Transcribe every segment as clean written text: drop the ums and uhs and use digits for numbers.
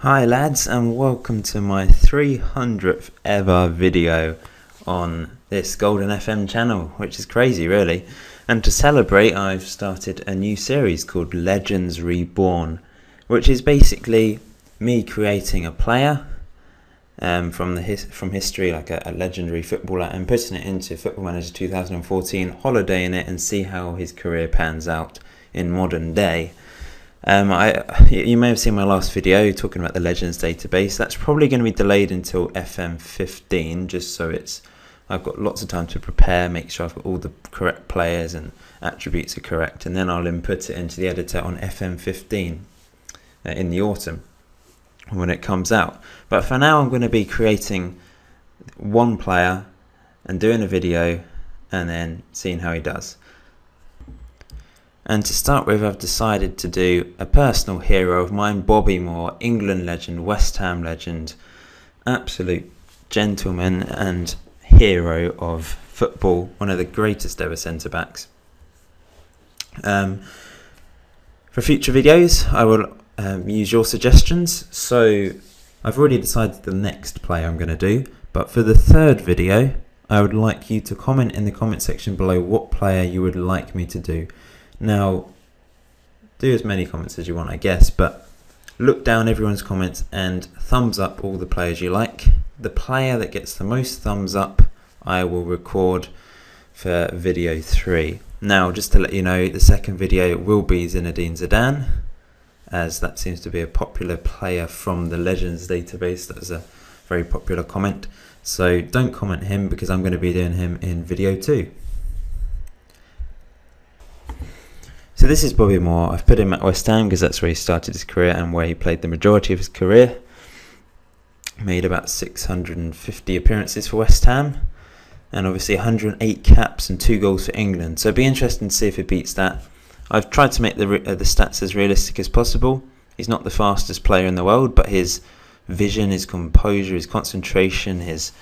Hi lads, and welcome to my 300th ever video on this Golden FM channel, which is crazy really. And to celebrate, I've started a new series called Legends Reborn, which is basically me creating a player from history, like a legendary footballer, and putting it into Football Manager 2014, holidaying it and see how his career pans out in modern day. You may have seen my last video talking about the Legends database. That's probably going to be delayed until FM15, just so I've got lots of time to prepare, make sure I've got all the correct players and attributes are correct, and then I'll input it into the editor on FM15 in the autumn when it comes out. But for now, I'm going to be creating one player and doing a video and then seeing how he does. And to start with, I've decided to do a personal hero of mine, Bobby Moore, England legend, West Ham legend, absolute gentleman and hero of football, one of the greatest ever centre-backs. For future videos, I will use your suggestions. So I've already decided the next player I'm going to do, but for the third video, I would like you to comment in the comment section below what player you would like me to do. Now, do as many comments as you want, I guess, but look down everyone's comments and thumbs up all the players you like. The player that gets the most thumbs up, I will record for video 3. Now, just to let you know, the second video will be Zinedine Zidane, as that seems to be a popular player from the Legends database. That was a very popular comment. So don't comment him, because I'm going to be doing him in video 2. So this is Bobby Moore. I've put him at West Ham because that's where he started his career and where he played the majority of his career. Made about 650 appearances for West Ham, and obviously 108 caps and 2 goals for England. So it'd be interesting to see if he beats that. I've tried to make the stats as realistic as possible. He's not the fastest player in the world, but his vision, his composure, his concentration, his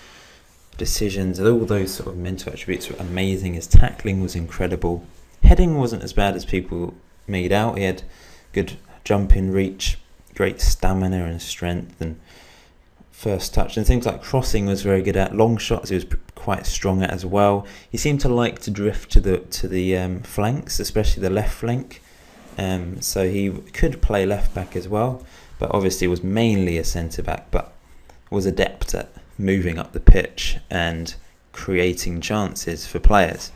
decisions, all those sort of mental attributes were amazing. His tackling was incredible. Heading wasn't as bad as people made out. He had good jumping reach, great stamina and strength, and first touch and things like crossing was very good at. Long shots he was quite strong at as well. He seemed to like to drift to the flanks, especially the left flank. So he could play left back as well, but obviously was mainly a centre back, but was adept at moving up the pitch and creating chances for players.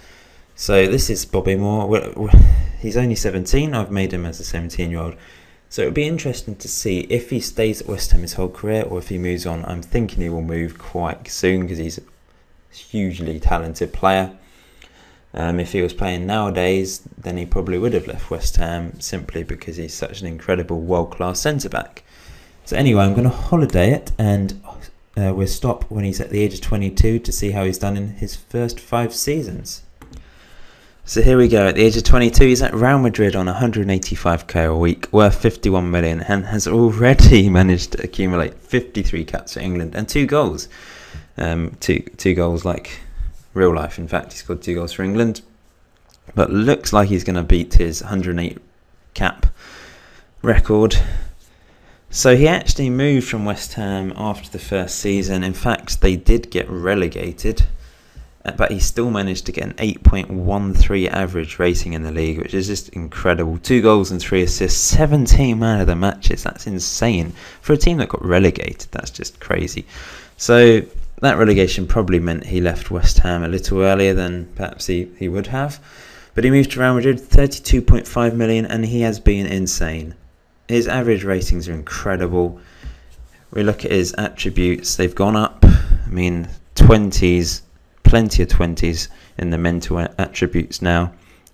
So this is Bobby Moore. He's only 17. I've made him as a 17-year-old. So it would be interesting to see if he stays at West Ham his whole career or if he moves on. I'm thinking he will move quite soon because he's a hugely talented player. If he was playing nowadays, then he probably would have left West Ham simply because he's such an incredible world-class centre-back. So anyway, I'm going to holiday it, and we'll stop when he's at the age of 22 to see how he's done in his first 5 seasons. So here we go. At the age of 22, he's at Real Madrid on 185k a week, worth 51 million, and has already managed to accumulate 53 caps for England and 2 goals. Two goals like real life. In fact, he scored 2 goals for England. But looks like he's going to beat his 108 cap record. So he actually moved from West Ham after the first season. In fact, they did get relegated, but he still managed to get an 8.13 average rating in the league, which is just incredible. 2 goals and 3 assists, 17 man of the matches. That's insane. For a team that got relegated, that's just crazy. So that relegation probably meant he left West Ham a little earlier than perhaps he would have. But he moved to Real Madrid, 32.5 million, and he has been insane. His average ratings are incredible. We look at his attributes, they've gone up. I mean, 20s. Plenty of 20s in the mental attributes now.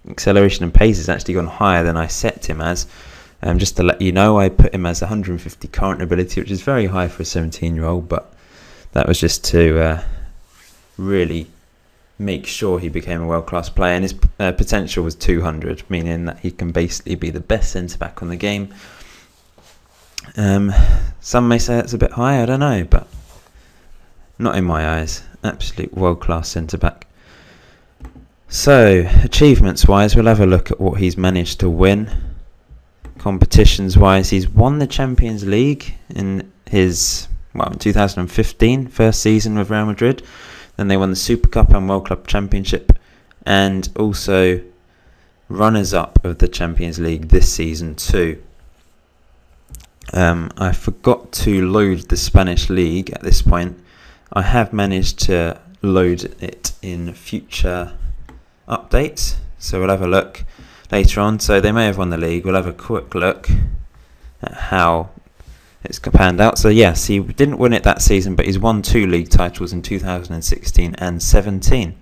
Acceleration and pace has actually gone higher than I set him as. Just to let you know, I put him as 150 current ability, which is very high for a 17-year-old, but that was just to really make sure he became a world-class player, and his potential was 200, meaning that he can basically be the best centre-back on the game. Some may say that's a bit high, I don't know, but not in my eyes. Absolute world-class centre-back. So, achievements-wise, we'll have a look at what he's managed to win. competitions wise, he's won the Champions League in his in 2015 first season with Real Madrid. Then they won the Super Cup and World Club Championship, and also runners-up of the Champions League this season too. I forgot to load the Spanish League at this point. I have managed to load it in future updates, so we'll have a look later on. So they may have won the league. We'll have a quick look at how it's panned out. So yes, he didn't win it that season, but he's won 2 league titles in 2016 and 17.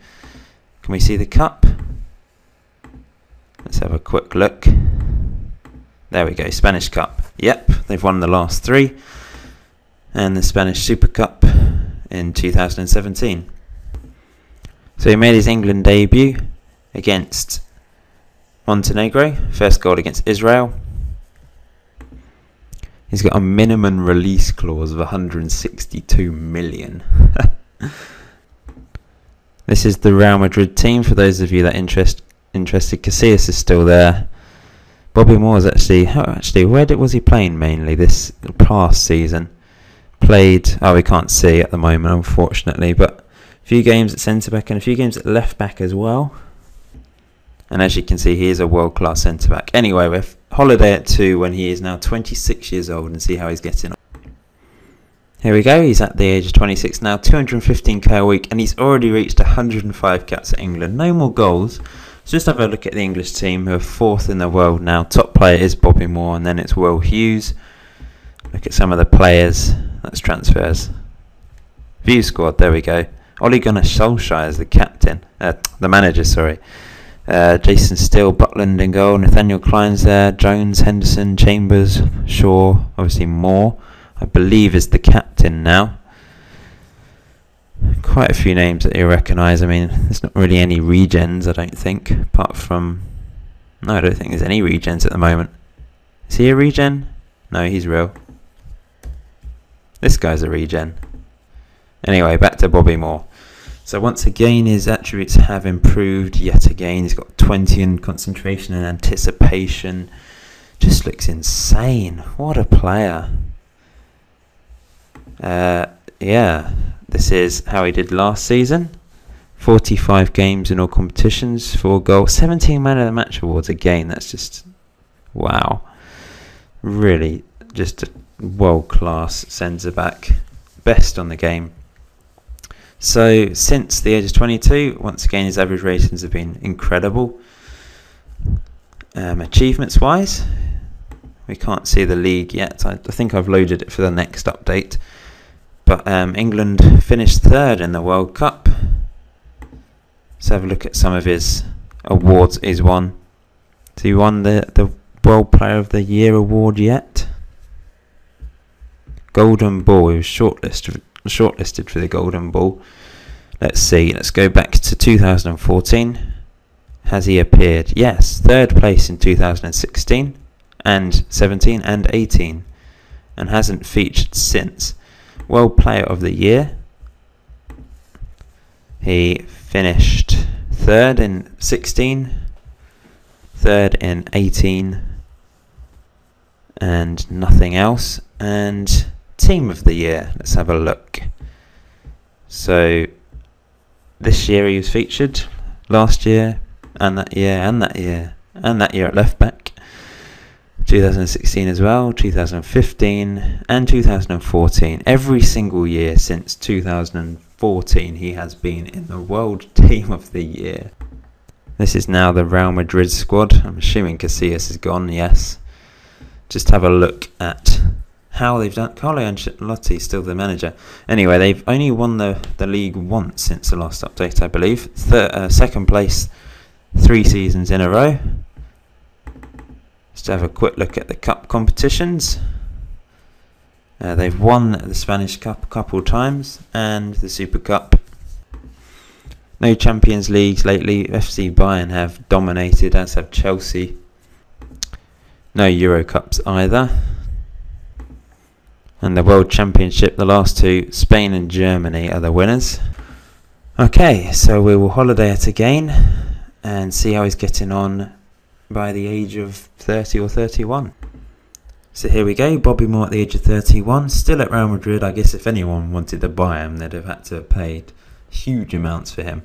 Can we see the cup? Let's have a quick look. There we go, Spanish Cup. Yep, they've won the last 3. And the Spanish Super Cup in 2017. So he made his England debut against Montenegro. First goal against Israel. He's got a minimum release clause of 162 million. This is the Real Madrid team, for those of you that interested. Casillas is still there. Bobby Moore is actually where was he playing mainly this past season? Played, we can't see at the moment unfortunately, but a few games at centre back and a few games at left back as well. And as you can see, he is a world class centre back. Anyway, we're holiday at 2 when he is now 26 years old, and see how he's getting on. Here we go, he's at the age of 26 now, 215k a week, and he's already reached 105 caps at England. No more goals. So just have a look at the English team, who are 4th in the world now. Top player is Bobby Moore, and then it's Will Hughes. Look at some of the players. That's transfers. View squad, there we go. Ole Gunnar Solskjaer is the captain. The manager, sorry. Jason Steele, Butland in goal. Nathaniel Klein's there. Jones, Henderson, Chambers, Shaw. Obviously Moore, I believe, is the captain now. Quite a few names that you recognise. I mean, there's not really any regens, I don't think, apart from... No, I don't think there's any regens at the moment. Is he a regen? No, he's real. This guy's a regen. Anyway, back to Bobby Moore. So once again, his attributes have improved yet again. He's got 20 in concentration and anticipation. Just looks insane. What a player. Yeah. This is how he did last season. 45 games in all competitions, 4 goals, 17 man of the match awards again. That's just, wow. Really, just a world-class centre-back. Best on the game. So, since the age of 22, once again, his average ratings have been incredible. Achievements-wise, we can't see the league yet. I think I've loaded it for the next update. But England finished 3rd in the World Cup. Let's have a look at some of his awards he's won. So he won the World Player of the Year award yet. Golden Ball, he was shortlisted for the Golden Ball. Let's see, let's go back to 2014. Has he appeared? Yes, 3rd place in 2016 and 17 and 18, and hasn't featured since. World Player of the Year, he finished 3rd in 16, 3rd in 18, and nothing else. And Team of the Year, let's have a look. So this year he was featured, last year, and that year, and that year, and that year at left back. 2016 as well, 2015 and 2014. Every single year since 2014 he has been in the World Team of the Year. This is now the Real Madrid squad. I'm assuming Casillas is gone, yes. Just have a look at how they've done. Carlo Ancelotti is still the manager. Anyway, they've only won the league once since the last update, I believe. 2nd place 3 seasons in a row. Just have a quick look at the cup competitions. They've won the Spanish Cup a couple times and the Super Cup. No Champions Leagues lately. FC Bayern have dominated, as have Chelsea. No Euro Cups either. And the World Championship, the last 2, Spain and Germany, are the winners. Okay, so we will holiday it again and see how he's getting on by the age of 30 or 31. So here we go, Bobby Moore at the age of 31, still at Real Madrid. I guess if anyone wanted to buy him, they'd have had to have paid huge amounts for him.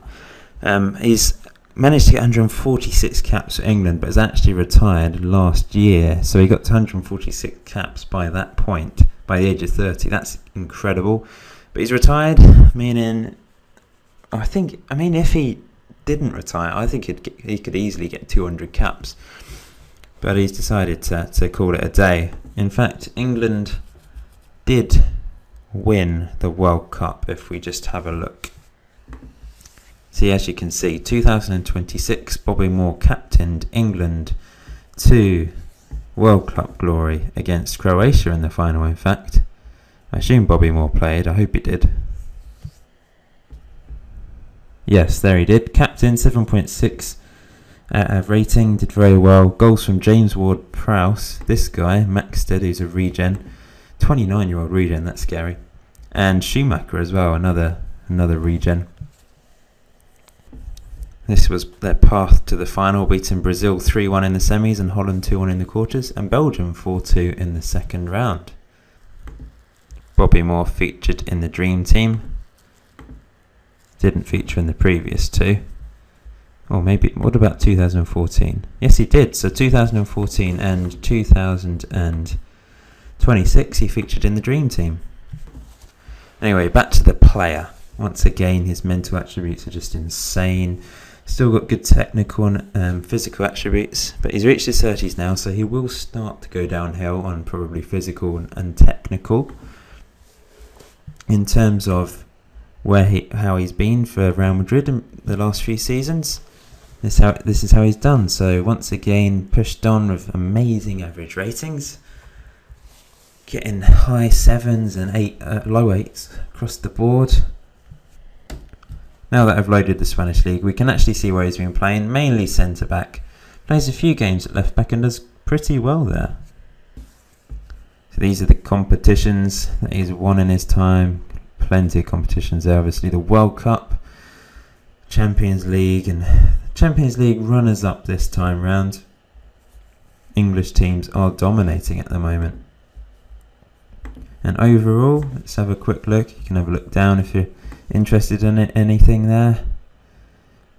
He's managed to get 146 caps for England, but has actually retired last year. So he got to 146 caps by that point, by the age of 30. That's incredible. But he's retired, meaning, if he didn't retire, I think he could easily get 200 caps. But he's decided to call it a day. In fact, England did win the World Cup, if we just have a look. See, as you can see, 2026, Bobby Moore captained England to World Cup glory against Croatia in the final, in fact. I assume Bobby Moore played, I hope he did. Yes, there he did. Captain, 7.6 rating, did very well. Goals from James Ward-Prowse, this guy, Maxted, who's a regen. 29-year-old regen, that's scary. And Schumacher as well, another regen. This was their path to the final, beating Brazil 3-1 in the semis and Holland 2-1 in the quarters, and Belgium 4-2 in the second round. Bobby Moore featured in the Dream Team. Didn't feature in the previous two. Or maybe, what about 2014? Yes, he did. So 2014 and 2026, he featured in the Dream Team. Anyway, back to the player. Once again, his mental attributes are just insane. Still got good technical and physical attributes, but he's reached his 30s now, so he will start to go downhill on probably physical and technical. In terms of how he's been for Real Madrid in the last few seasons, this is how he's done. So once again, pushed on with amazing average ratings, getting high 7s and low 8s across the board. Now that I've loaded the Spanish League, we can actually see where he's been playing, mainly centre-back. Plays a few games at left-back and does pretty well there. So these are the competitions that he's won in his time. Plenty of competitions there, obviously. The World Cup, Champions League, and Champions League runners-up this time round. English teams are dominating at the moment. And overall, let's have a quick look. You can have a look down if you're interested in anything there.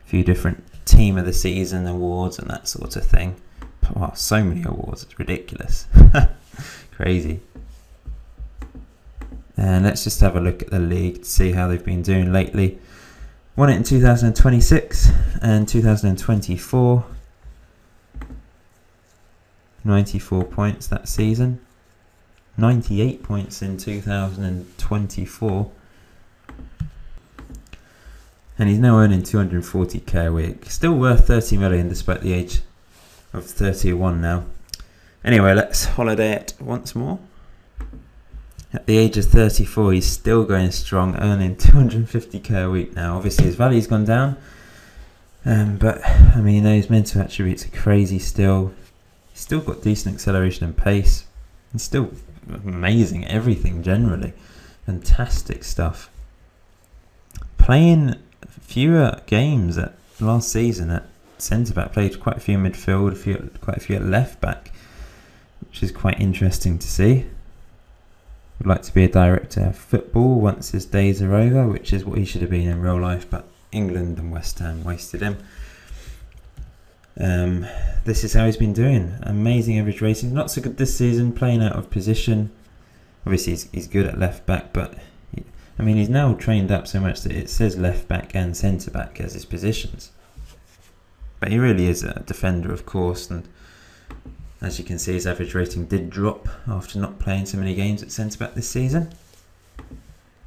A few different team of the season awards and that sort of thing. Wow, so many awards, it's ridiculous. Crazy. And let's just have a look at the league to see how they've been doing lately. Won it in 2026 and 2024. 94 points that season. 98 points in 2024. And he's now earning 240k a week. Still worth 30 million despite the age of 31 now. Anyway, let's holiday it once more. At the age of 34, he's still going strong, earning 250k a week now. Obviously, his value's gone down. But, I mean, those mental attributes are crazy still. He's still got decent acceleration and pace. He's still amazing at everything generally. Fantastic stuff. Playing fewer games at last season at centre-back. Played quite a few midfield, quite a few at left-back, which is quite interesting to see. Would like to be a director of football once his days are over, which is what he should have been in real life, but England and West Ham wasted him. This is how he's been doing. Amazing average rating. Not so good this season, playing out of position. Obviously he's good at left back, but he's now trained up so much that it says left back and centre back as his positions. But he really is a defender, of course, and as you can see, his average rating did drop after not playing so many games at centre-back this season.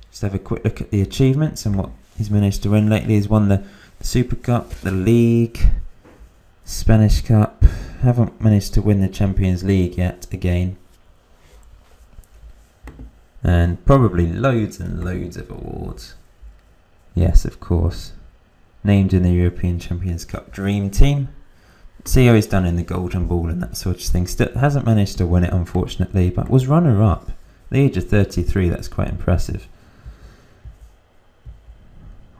Just have a quick look at the achievements and what he's managed to win lately. He's won the Super Cup, the League, Spanish Cup. Haven't managed to win the Champions League yet, again. And probably loads and loads of awards. Yes, of course. Named in the European Champions Cup Dream Team. See how he's done in the Golden Ball and that sort of thing. Still hasn't managed to win it, unfortunately, but was runner-up. At the age of 33, that's quite impressive.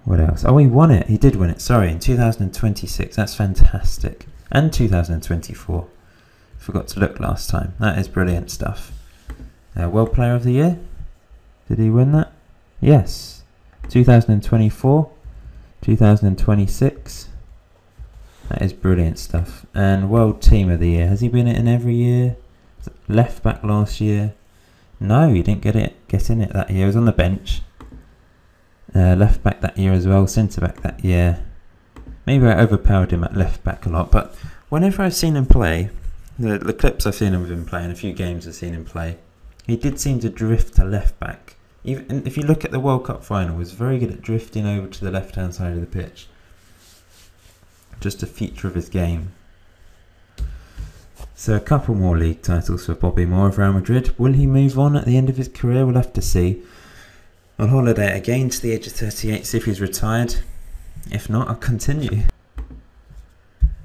What else? Oh, he won it. He did win it, sorry, in 2026. That's fantastic. And 2024. Forgot to look last time. That is brilliant stuff. World Player of the Year? Did he win that? Yes. 2024, 2026. That is brilliant stuff. And World Team of the Year. Has he been in every year? Left back last year? No, he didn't get in it that year. He was on the bench. Left back that year as well. Centre back that year. Maybe I overpowered him at left back a lot. But whenever I've seen him play, the clips I've seen of him play and a few games I've seen him play, he did seem to drift to left back. Even if you look at the World Cup final, he was very good at drifting over to the left hand side of the pitch. Just a feature of his game. So a couple more league titles for Bobby Moore of Real Madrid. Will he move on at the end of his career? We'll have to see. On holiday again to the age of 38, see if he's retired. If not, I'll continue.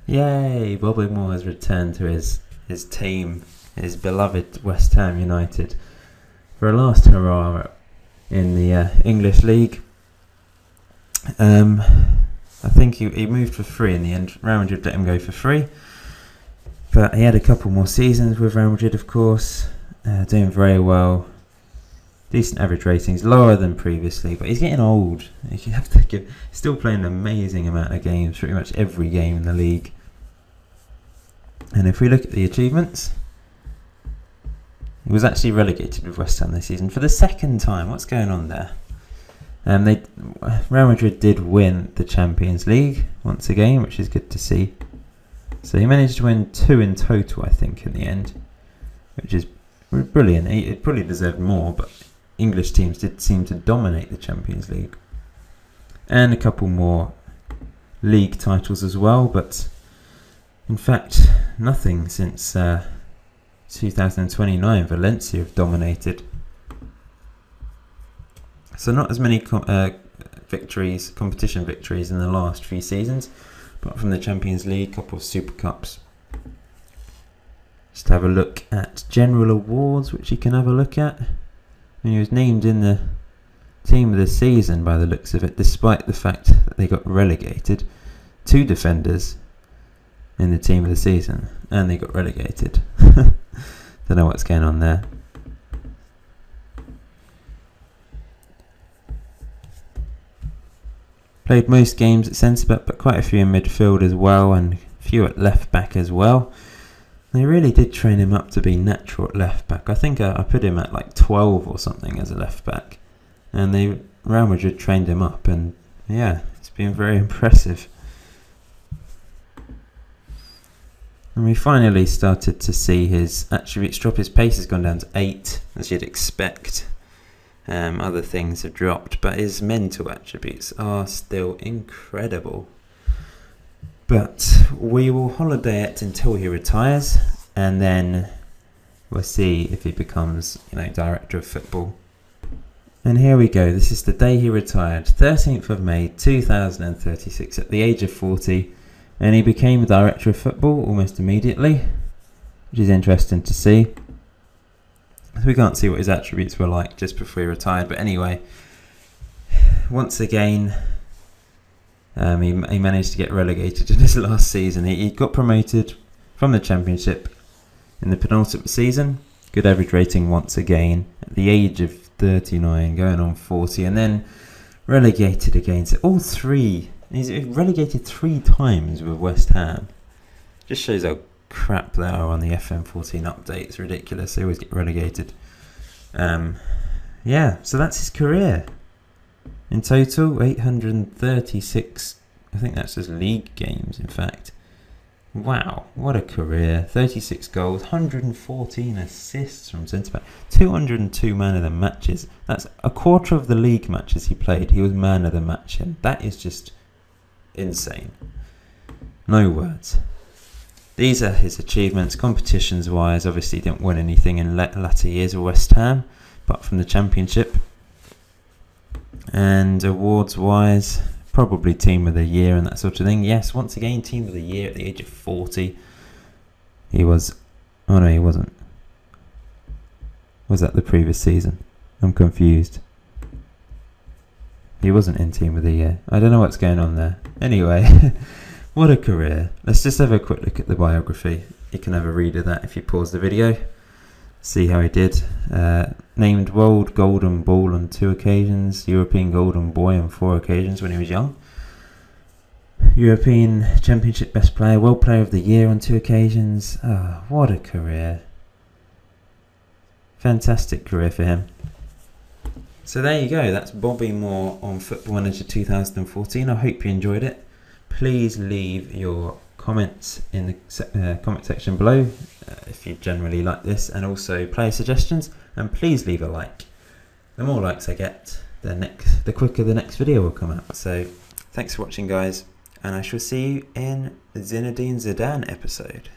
Yay! Bobby Moore has returned to his team, his beloved West Ham United, for a last hurrah in the English League. I think he moved for free in the end. Real Madrid let him go for free. But he had a couple more seasons with Real Madrid, of course. Doing very well. Decent average ratings, lower than previously, but he's getting old. You have to give. Still playing an amazing amount of games, pretty much every game in the league. And if we look at the achievements, he was actually relegated with West Ham this season for the second time. What's going on there? Real Madrid did win the Champions League once again, which is good to see. So he managed to win 2 in total, I think, in the end, which is brilliant. It probably deserved more, but English teams did seem to dominate the Champions League. And a couple more league titles as well, but in fact, nothing since 2029. Valencia have dominated. So not as many competition victories in the last few seasons, apart from the Champions League, couple of Super Cups. Just have a look at general awards, which you can have a look at. And he was named in the team of the season by the looks of it, despite the fact that they got relegated. 2 defenders in the team of the season, and they got relegated. Don't know what's going on there. Played most games at centre-back, but quite a few in midfield as well, and a few at left-back as well. They really did train him up to be natural at left-back. I think I put him at like 12 or something as a left-back. And Real Madrid trained him up, and yeah, it's been very impressive. And we finally started to see his attributes drop. His pace has gone down to 8, as you'd expect. Other things have dropped, but his mental attributes are still incredible. But we will holiday it until he retires, and then we'll see if he becomes, director of football. And here we go. This is the day he retired, 13th of May 2036, at the age of 40, and he became director of football almost immediately, which is interesting to see. We can't see what his attributes were like just before he retired, but anyway, once again, he managed to get relegated in his last season. He got promoted from the Championship in the penultimate season. Good average rating once again at the age of 39, going on 40, and then relegated again. So all 3, he's relegated 3 times with West Ham. Just shows how crap they are on the FM14 update. It's ridiculous. They always get relegated. Yeah, so that's his career. In total, 836, I think that's just league games, in fact. Wow, what a career. 36 goals, 114 assists from centre-back, 202 man of the matches. That's a quarter of the league matches he played. He was man of the match in. That is just insane. No words. These are his achievements, competitions-wise. Obviously, he didn't win anything in latter years of West Ham, apart from the Championship. And awards-wise, probably Team of the Year and that sort of thing. Yes, once again, Team of the Year at the age of 40. He was... Oh no, he wasn't. Was that the previous season? I'm confused. He wasn't in Team of the Year. I don't know what's going on there. Anyway, What a career. Let's just have a quick look at the biography. You can have a read of that if you pause the video. See how he did. Named World Golden Ball on 2 occasions, European Golden Boy on 4 occasions when he was young. European Championship Best Player, World Player of the Year on 2 occasions. What a career. Fantastic career for him. So there you go, that's Bobby Moore on Football Manager 2014. I hope you enjoyed it. Please leave your comments in the comment section below if you generally like this, and also player suggestions, and please leave a like. The more likes I get, the quicker the next video will come out. So thanks for watching, guys, and I shall see you in the Zinedine Zidane episode.